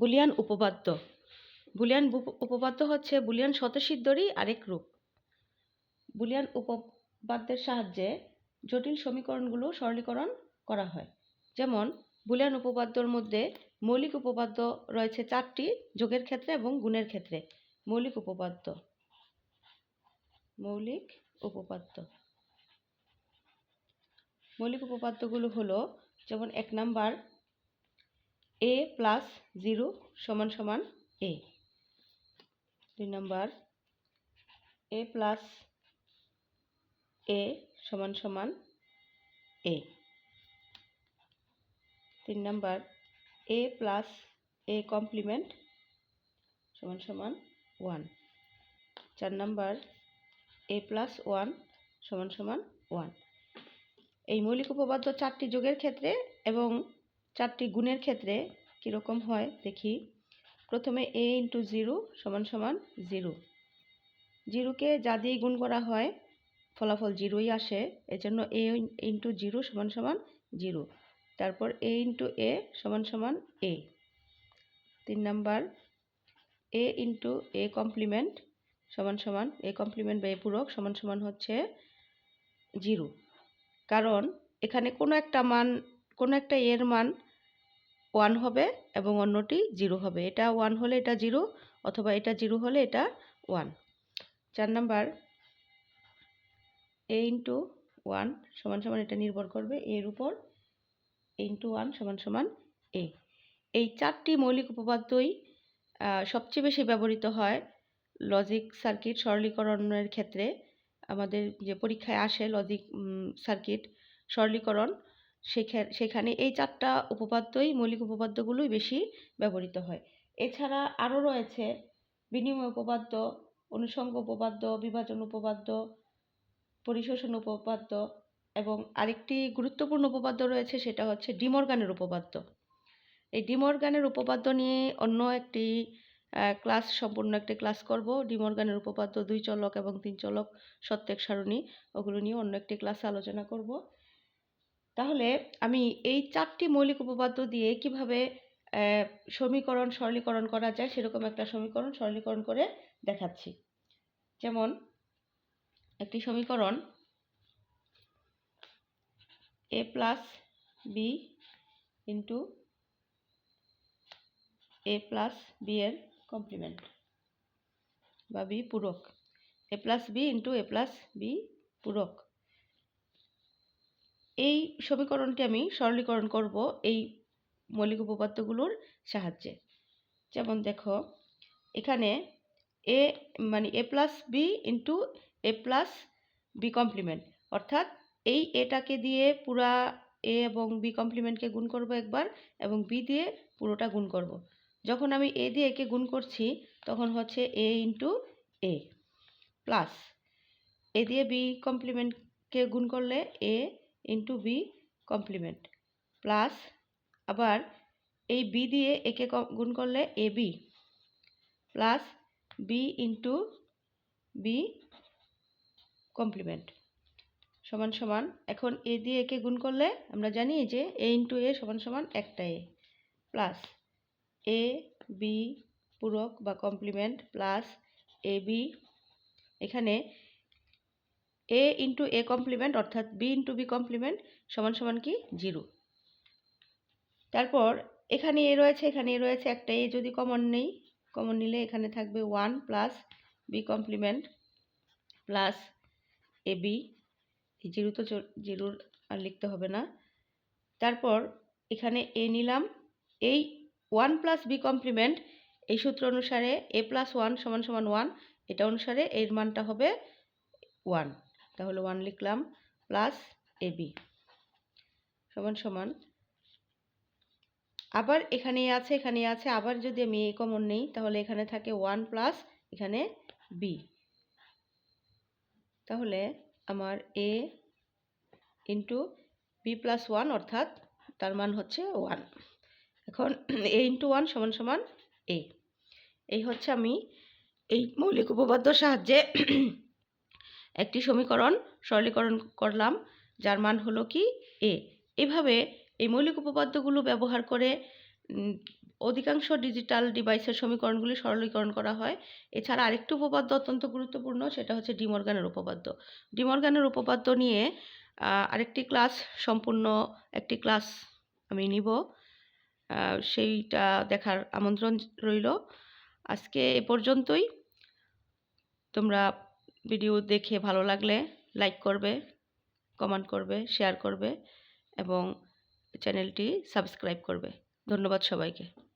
Boolean উপপাদ্য। Boolean উপপাদ্য হচ্ছে বুলিয়ান স্বতঃসিদ্ধেরই আরেক রূপ। বুলিয়ান উপপাদ্যের সাহায্যে জটিল সমীকরণগুলো সরলীকরণ করা হয়। যেমন বুলিয়ান উপপাদ্যর মধ্যে মৌলিক উপপাদ্য রয়েছে 4টি, যোগের ক্ষেত্রে এবং গুণের ক্ষেত্রে। মৌলিক উপপাদ্যগুলো হলো, যেমন 1 নাম্বার a প্লাস 0 সমান সমান a, 2 number a plus a সমান সমান a, 3 number a plus a complement সমান সমান 1, 4 নাম্বার a প্লাস 1 সমান সমান 1। এই মৌলিক উপপাদ্য 4টি যোগের ক্ষেত্রে এবং 4টি গুণের ক্ষেত্রে কীরকম হয় দেখি। প্রথমে a ইন্টু 0 সমান সমান 0, 0কে যা দিয়ে গুণ করা হয় ফলাফল 0ই আসে, এজন্য a ইন্টু 0 সমান সমান 0। তারপর a ইন্টু a সমান সমান a। 3 number a into a complement সমান সমান a কমপ্লিমেন্ট বা a পূরক সমান সমান হচ্ছে 0, কারণ এখানে কোনো একটা এর মান 1 হবে এবং অন্যটি 0 হবে। এটা 1 হলে এটা 0, অথবা এটা 0 হলে এটা 1। 4 নাম্বার a ইন্টু 1 সমান সমান, এটা নির্ভর করবে এর উপর, a ইন্টু 1 সমান সমান a। এই 4টি মৌলিক উপপাদ্যই সবচেয়ে বেশি ব্যবহৃত হয় লজিক সার্কিট সরলীকরণের ক্ষেত্রে। আমাদের যে পরীক্ষায় আসে লজিক সার্কিট সরলীকরণ, সেখানে এই 4টা উপপাদ্যই, মৌলিক উপপাদ্যগুলোই বেশি ব্যবহৃত হয়। এছাড়া আরও রয়েছে বিনিময় উপপাদ্য, অনুষঙ্গ উপপাদ্য, বিভাজন উপপাদ্য, পরিশোষণ উপপাদ্য, এবং আরেকটি গুরুত্বপূর্ণ উপপাদ্য রয়েছে, সেটা হচ্ছে ডি মর্গানের উপপাদ্য। এই ডি মর্গানের উপপাদ্য নিয়ে অন্য একটি সম্পূর্ণ একটি ক্লাস করব। ডি মর্গানের উপপাদ্য, 2 চলক এবং 3 চলক সত্যেক সারণী, ওগুলো নিয়ে অন্য একটি ক্লাসে আলোচনা করব। তাহলে আমি এই 4টি মৌলিক উপপাদ্য দিয়ে কিভাবে সমীকরণ সরলীকরণ করা যায় সেরকম একটা সমীকরণ সরলীকরণ করে দেখাচ্ছি। যেমন একটি সমীকরণ a plus B into a plus B এর কমপ্লিমেন্ট বা বি পূরক, a plus B into a plus B পূরক। এই সমীকরণটি আমি সরলীকরণ করব এই মৌলিক উপপাদ্যগুলোর সাহায্যে। যেমন দেখো, এখানে a plus B into a plus B complement, অর্থাৎ এই এটাকে দিয়ে পুরা a এবং বি কমপ্লিমেন্টকে গুণ করব একবার, এবং বি দিয়ে পুরোটা গুণ করব। যখন আমি a দিয়ে একে গুণ করছি তখন হচ্ছে a into a, plus a দিয়ে বি কমপ্লিমেন্টকে গুণ করলে a into B complement, plus আবার এই বি দিয়ে একে গুণ করলে A B, plus B into B complement সমান সমান, এখন এ দিয়ে একে গুণ করলে আমরা জানি যে এ ইন্টু এ সমান সমান একটা এ, প্লাস এ বি পূরক বা কমপ্লিমেন্ট প্লাস এ বি, এখানে এ ইন্টু এ কমপ্লিমেন্ট অর্থাৎ বি ইন্টু বি কমপ্লিমেন্ট সমান সমান কি 0। তারপর এখানে এ রয়েছে, এখানে এ রয়েছে, একটা এ যদি কমন নেই, কমন নিলে এখানে থাকবে 1 plus B complement plus A B, এই 0 তো 0 আর লিখতে হবে না। তারপর এখানে এ নিলাম, এই 1 প্লাস বি কমপ্লিমেন্ট এই সূত্র অনুসারে এ প্লাস 1 সমান সমান 1, এটা অনুসারে এর মানটা হবে 1, তাহলে 1 লিখলাম, প্লাস এ বি সমান সমান, আবার এখানে আছে, এখানে আছে, আবার যদি আমি এ কমন নেই তাহলে এখানে থাকে 1 প্লাস এখানে বি, তাহলে আমার এ ইন্টু বি প্লাস 1 অর্থাৎ তার মান হচ্ছে 1। এখন এ ইন্টু 1 সমান সমান এ। এই হচ্ছে আমি এই মৌলিক উপপাদ্যর সাহায্যে একটি সমীকরণ সরলীকরণ করলাম, যার মান হলো কি এ। এভাবে এই মৌলিক উপপাদ্যগুলো ব্যবহার করে অধিকাংশ ডিজিটাল ডিভাইসের সমীকরণগুলি সরলীকরণ করা হয়। এছাড়া আরেকটি উপপাদ্য অত্যন্ত গুরুত্বপূর্ণ, সেটা হচ্ছে ডি মর্গানের উপপাদ্য। ডি মর্গানের উপপাদ্য নিয়ে আরেকটি ক্লাস, সম্পূর্ণ একটি ক্লাস আমি নিব, সেইটা দেখার আমন্ত্রণ রইল। আজকে এ পর্যন্তই। তোমরা ভিডিও দেখে ভালো লাগলে লাইক করবে, কমেন্ট করবে, শেয়ার করবে এবং চ্যানেলটি সাবস্ক্রাইব করবে। ধন্যবাদ সবাইকে।